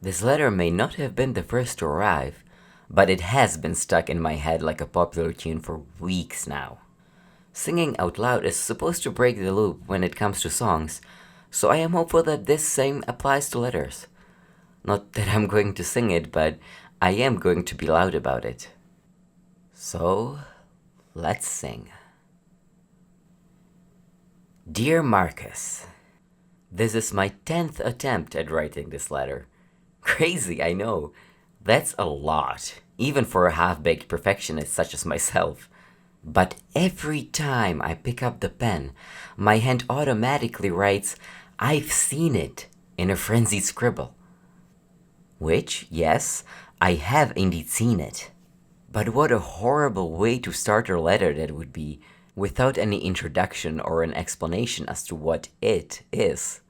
This letter may not have been the first to arrive, but it has been stuck in my head like a popular tune for weeks now. Singing out loud is supposed to break the loop when it comes to songs, so I am hopeful that this same applies to letters. Not that I'm going to sing it, but I am going to be loud about it. So, let's sing. Dear Marcus, this is my 10th attempt at writing this letter. Crazy, I know. That's a lot, even for a half-baked perfectionist such as myself. But every time I pick up the pen, my hand automatically writes, "I've seen it," in a frenzied scribble. Which, yes, I have indeed seen it. But what a horrible way to start a letter that would be, without any introduction or an explanation as to what it is.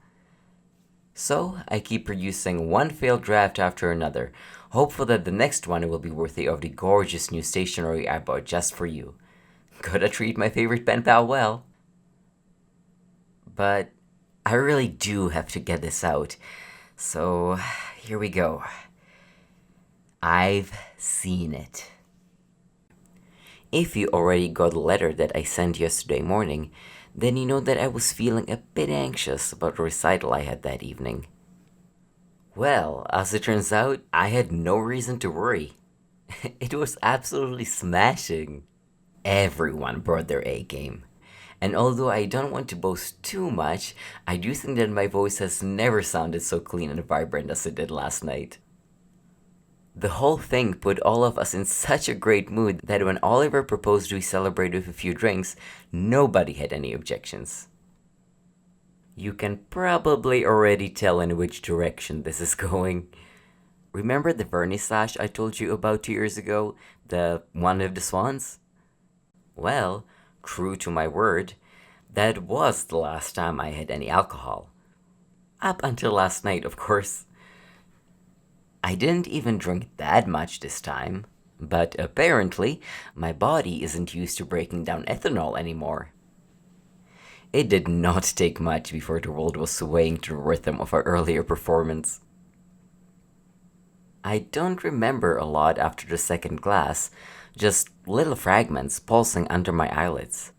So I keep producing one failed draft after another, hopeful that the next one will be worthy of the gorgeous new stationery I bought just for you. Gotta treat my favorite pen pal well. But I really do have to get this out, so here we go. I've seen it. If you already got the letter that I sent yesterday morning, then you know that I was feeling a bit anxious about the recital I had that evening. Well, as it turns out, I had no reason to worry. It was absolutely smashing. Everyone brought their A game. And although I don't want to boast too much, I do think that my voice has never sounded so clean and vibrant as it did last night. The whole thing put all of us in such a great mood that when Oliver proposed we celebrate with a few drinks, nobody had any objections. You can probably already tell in which direction this is going. Remember the vernissage I told you about 2 years ago? The one with the swans? Well, true to my word, that was the last time I had any alcohol. Up until last night, of course. I didn't even drink that much this time, but apparently my body isn't used to breaking down ethanol anymore. It did not take much before the world was swaying to the rhythm of our earlier performance. I don't remember a lot after the second glass, just little fragments pulsing under my eyelids.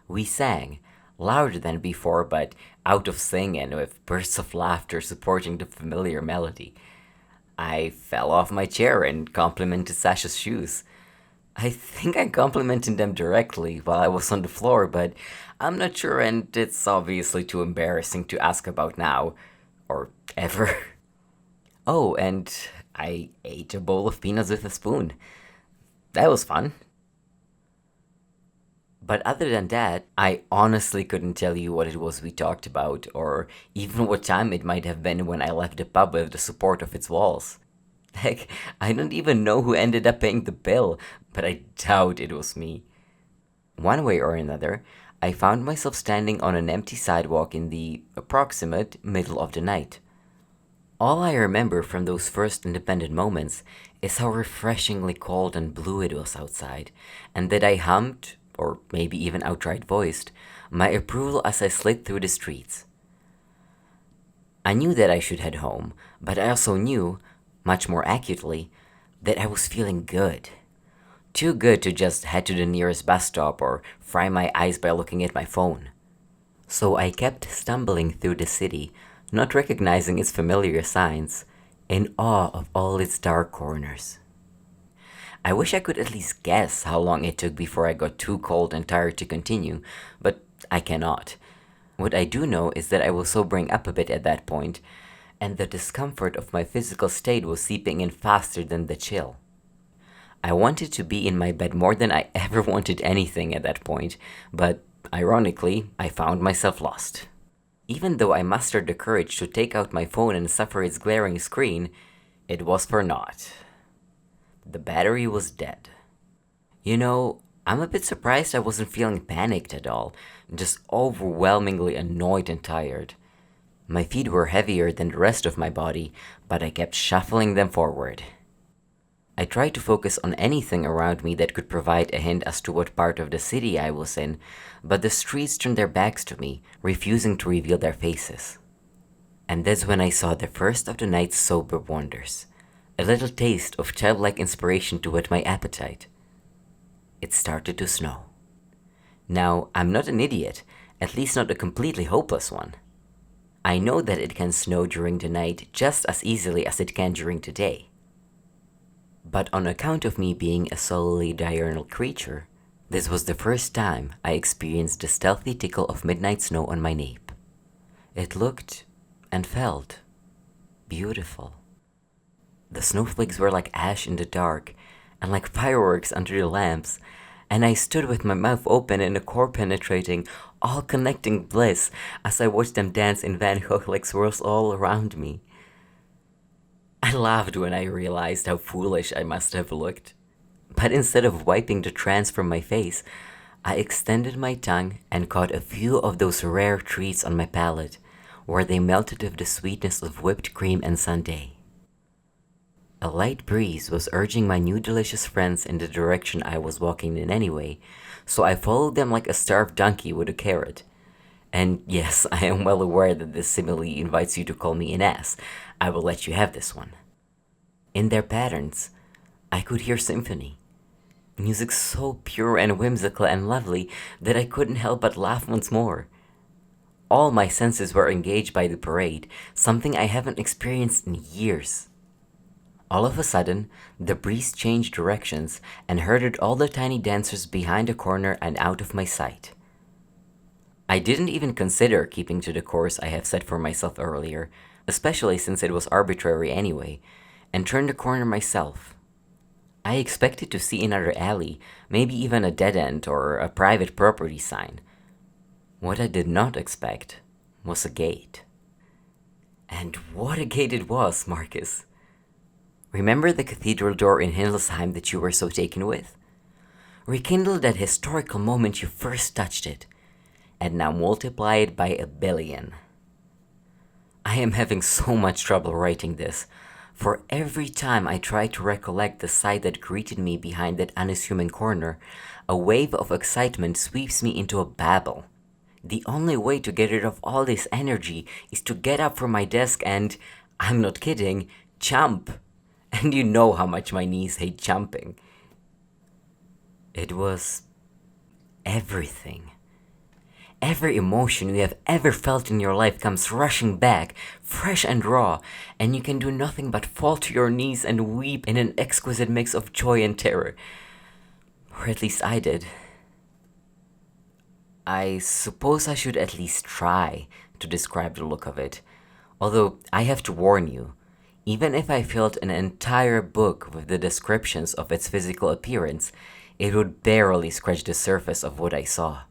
We sang, louder than before but out of sync and with bursts of laughter supporting the familiar melody. I fell off my chair and complimented Sasha's shoes. I think I complimented them directly while I was on the floor, but I'm not sure, and it's obviously too embarrassing to ask about now. Or ever. Oh, and I ate a bowl of peanuts with a spoon. That was fun. But other than that, I honestly couldn't tell you what it was we talked about, or even what time it might have been when I left the pub with the support of its walls. Heck, I don't even know who ended up paying the bill, but I doubt it was me. One way or another, I found myself standing on an empty sidewalk in the approximate middle of the night. All I remember from those first independent moments is how refreshingly cold and blue it was outside, and that I hummed, or maybe even outright voiced, my approval as I slid through the streets. I knew that I should head home, but I also knew, much more acutely, that I was feeling good. Too good to just head to the nearest bus stop or fry my eyes by looking at my phone. So I kept stumbling through the city, not recognizing its familiar signs, in awe of all its dark corners. I wish I could at least guess how long it took before I got too cold and tired to continue, but I cannot. What I do know is that I was sobering up a bit at that point, and the discomfort of my physical state was seeping in faster than the chill. I wanted to be in my bed more than I ever wanted anything at that point, but ironically, I found myself lost. Even though I mustered the courage to take out my phone and suffer its glaring screen, it was for naught. The battery was dead. You know, I'm a bit surprised I wasn't feeling panicked at all, just overwhelmingly annoyed and tired. My feet were heavier than the rest of my body, but I kept shuffling them forward. I tried to focus on anything around me that could provide a hint as to what part of the city I was in, but the streets turned their backs to me, refusing to reveal their faces. And that's when I saw the first of the night's sober wonders, a little taste of childlike inspiration to whet my appetite. It started to snow. Now, I'm not an idiot, at least not a completely hopeless one. I know that it can snow during the night just as easily as it can during the day. But on account of me being a solely diurnal creature, this was the first time I experienced the stealthy tickle of midnight snow on my nape. It looked and felt beautiful. The snowflakes were like ash in the dark and like fireworks under the lamps, and I stood with my mouth open in a core-penetrating, all-connecting bliss as I watched them dance in Van Gogh-like swirls all around me. I laughed when I realized how foolish I must have looked. But instead of wiping the trance from my face, I extended my tongue and caught a few of those rare treats on my palate, where they melted with the sweetness of whipped cream and sundae. A light breeze was urging my new delicious friends in the direction I was walking in anyway, so I followed them like a starved donkey with a carrot. And yes, I am well aware that this simile invites you to call me an ass. I will let you have this one. In their patterns, I could hear symphony. Music so pure and whimsical and lovely that I couldn't help but laugh once more. All my senses were engaged by the parade, something I haven't experienced in years. All of a sudden, the breeze changed directions and herded all the tiny dancers behind a corner and out of my sight. I didn't even consider keeping to the course I have set for myself earlier, especially since it was arbitrary anyway, and turned the corner myself. I expected to see another alley, maybe even a dead end or a private property sign. What I did not expect was a gate. And what a gate it was, Marcus. Remember the cathedral door in Hildesheim that you were so taken with? Rekindle that historical moment you first touched it, and now multiply it by 1,000,000,000. I am having so much trouble writing this, for every time I try to recollect the sight that greeted me behind that unassuming corner, a wave of excitement sweeps me into a babble. The only way to get rid of all this energy is to get up from my desk and, I'm not kidding, jump. And you know how much my knees hate jumping. It was everything. Every emotion you have ever felt in your life comes rushing back, fresh and raw, and you can do nothing but fall to your knees and weep in an exquisite mix of joy and terror. Or at least I did. I suppose I should at least try to describe the look of it, although I have to warn you, even if I filled an entire book with the descriptions of its physical appearance, it would barely scratch the surface of what I saw.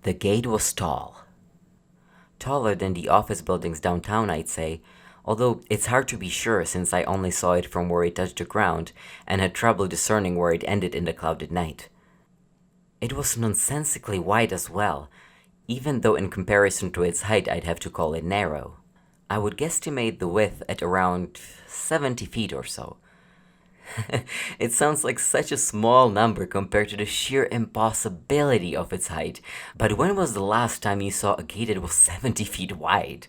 The gate was tall. Taller than the office buildings downtown, I'd say, although it's hard to be sure since I only saw it from where it touched the ground and had trouble discerning where it ended in the clouded night. It was nonsensically wide as well, even though in comparison to its height I'd have to call it narrow. I would guesstimate the width at around 70 feet or so. It sounds like such a small number compared to the sheer impossibility of its height, but when was the last time you saw a gate that was 70 feet wide?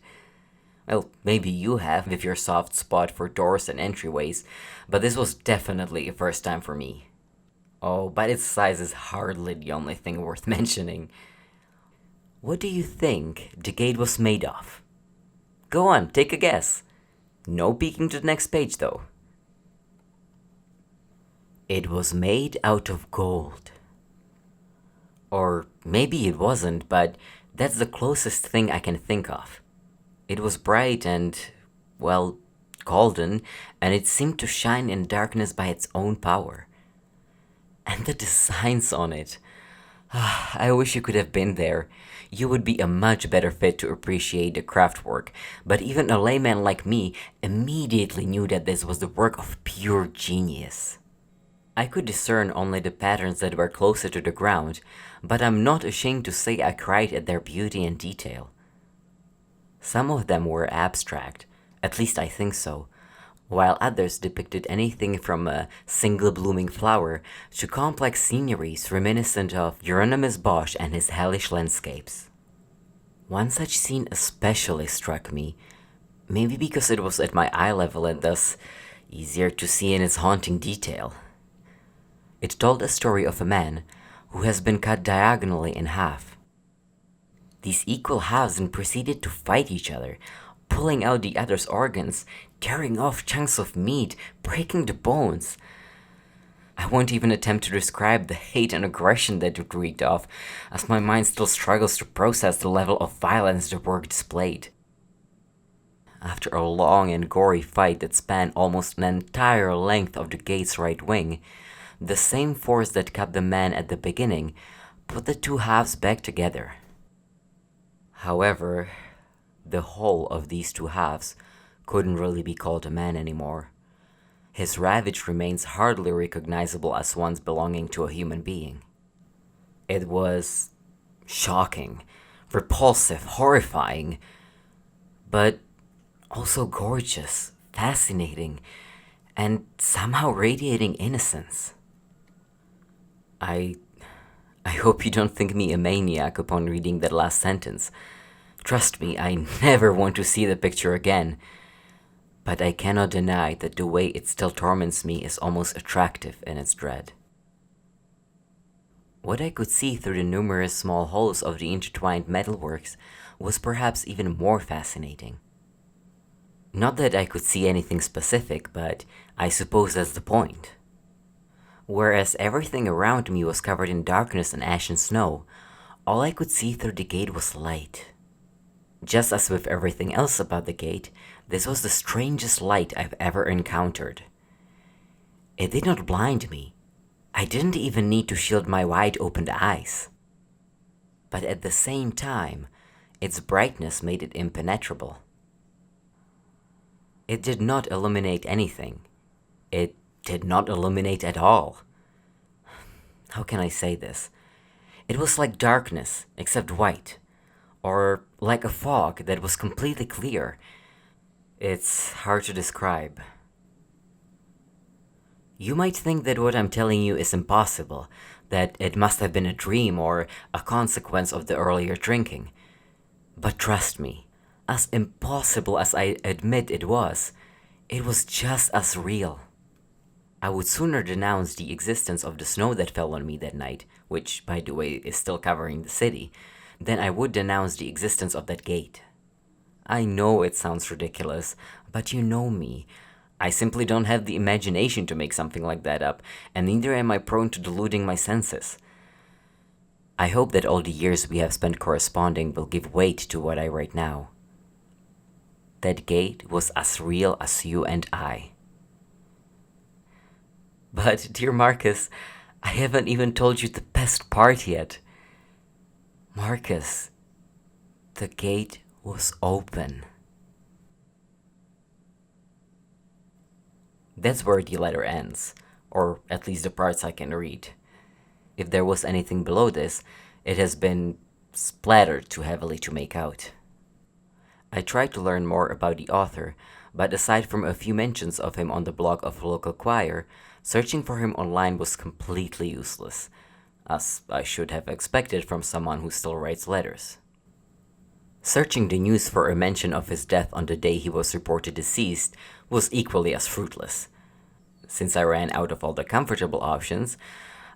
Well, maybe you have with your soft spot for doors and entryways, but this was definitely a first time for me. Oh, but its size is hardly the only thing worth mentioning. What do you think the gate was made of? Go on, take a guess. No peeking to the next page, though. It was made out of gold. Or maybe it wasn't, but that's the closest thing I can think of. It was bright and, well, golden, and it seemed to shine in darkness by its own power. And the designs on it. I wish you could have been there. You would be a much better fit to appreciate the craftwork, but even a layman like me immediately knew that this was the work of pure genius. I could discern only the patterns that were closer to the ground, but I'm not ashamed to say I cried at their beauty and detail. Some of them were abstract, at least I think so, while others depicted anything from a single blooming flower to complex sceneries reminiscent of Hieronymus Bosch and his hellish landscapes. One such scene especially struck me, maybe because it was at my eye level and thus easier to see in its haunting detail. It told a story of a man who has been cut diagonally in half. These equal halves then proceeded to fight each other, pulling out the other's organs, tearing off chunks of meat, breaking the bones. I won't even attempt to describe the hate and aggression that it wreaked off, as my mind still struggles to process the level of violence the work displayed. After a long and gory fight that spanned almost an entire length of the gate's right wing, the same force that cut the man at the beginning put the two halves back together. However, the whole of these two halves couldn't really be called a man anymore. His ravaged remains hardly recognizable as ones belonging to a human being. It was shocking, repulsive, horrifying, but also gorgeous, fascinating, and somehow radiating innocence. I hope you don't think me a maniac upon reading that last sentence. Trust me, I never want to see the picture again. But I cannot deny that the way it still torments me is almost attractive in its dread. What I could see through the numerous small holes of the intertwined metalworks was perhaps even more fascinating. Not that I could see anything specific, but I suppose that's the point. Whereas everything around me was covered in darkness and ashen snow, all I could see through the gate was light. Just as with everything else about the gate, this was the strangest light I've ever encountered. It did not blind me. I didn't even need to shield my wide-opened eyes. But at the same time, its brightness made it impenetrable. It did not illuminate anything. It did not illuminate at all. How can I say this? It was like darkness, except white. Or like a fog that was completely clear. It's hard to describe. You might think that what I'm telling you is impossible, that it must have been a dream or a consequence of the earlier drinking. But trust me, as impossible as I admit it was just as real. I would sooner denounce the existence of the snow that fell on me that night, which, by the way, is still covering the city, than I would denounce the existence of that gate. I know it sounds ridiculous, but you know me. I simply don't have the imagination to make something like that up, and neither am I prone to deluding my senses. I hope that all the years we have spent corresponding will give weight to what I write now. That gate was as real as you and I. But, dear Marcus, I haven't even told you the best part yet. Marcus, the gate was open. That's where the letter ends, or at least the parts I can read. If there was anything below this, it has been splattered too heavily to make out. I tried to learn more about the author, but aside from a few mentions of him on the blog of a local choir, searching for him online was completely useless, as I should have expected from someone who still writes letters. Searching the news for a mention of his death on the day he was reported deceased was equally as fruitless. Since I ran out of all the comfortable options,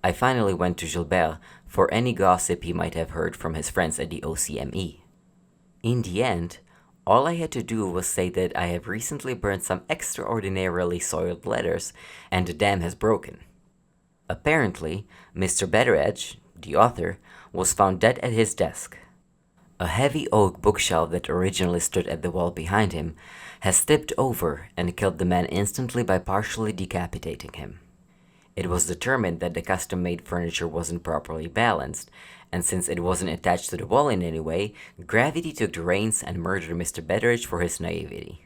I finally went to Gilbert for any gossip he might have heard from his friends at the OCME. In the end, all I had to do was say that I have recently burned some extraordinarily soiled letters and the dam has broken. Apparently, Mr. Betteredge, the author, was found dead at his desk. A heavy oak bookshelf that originally stood at the wall behind him has tipped over and killed the man instantly by partially decapitating him. It was determined that the custom-made furniture wasn't properly balanced, and since it wasn't attached to the wall in any way, gravity took the reins and murdered Mr. Betteredge for his naivety.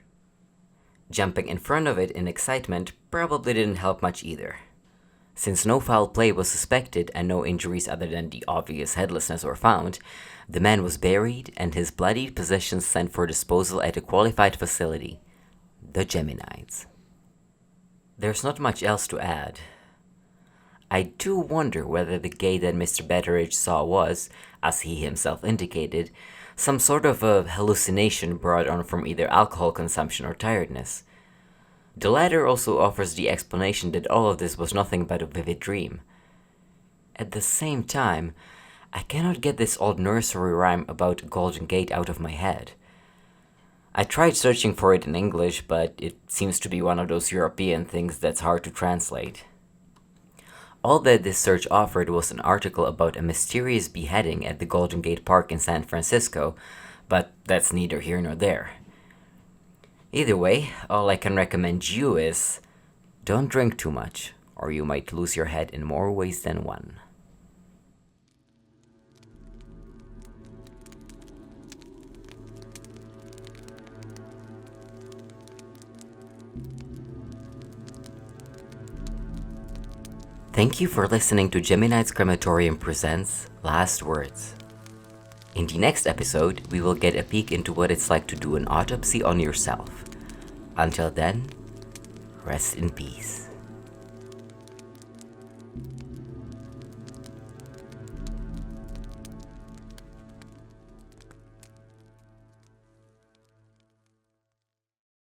Jumping in front of it in excitement probably didn't help much either. Since no foul play was suspected and no injuries other than the obvious headlessness were found, the man was buried and his bloodied possessions sent for disposal at a qualified facility, the Geminids. There's not much else to add. I do wonder whether the gate that Mr. Betteredge saw was, as he himself indicated, some sort of a hallucination brought on from either alcohol consumption or tiredness. The latter also offers the explanation that all of this was nothing but a vivid dream. At the same time, I cannot get this old nursery rhyme about Golden Gate out of my head. I tried searching for it in English, but it seems to be one of those European things that's hard to translate. All that this search offered was an article about a mysterious beheading at the Golden Gate Park in San Francisco, but that's neither here nor there. Either way, all I can recommend you is don't drink too much, or you might lose your head in more ways than one. Thank you for listening to Geminids Crematorium presents Last Words. In the next episode, we will get a peek into what it's like to do an autopsy on yourself. Until then, rest in peace.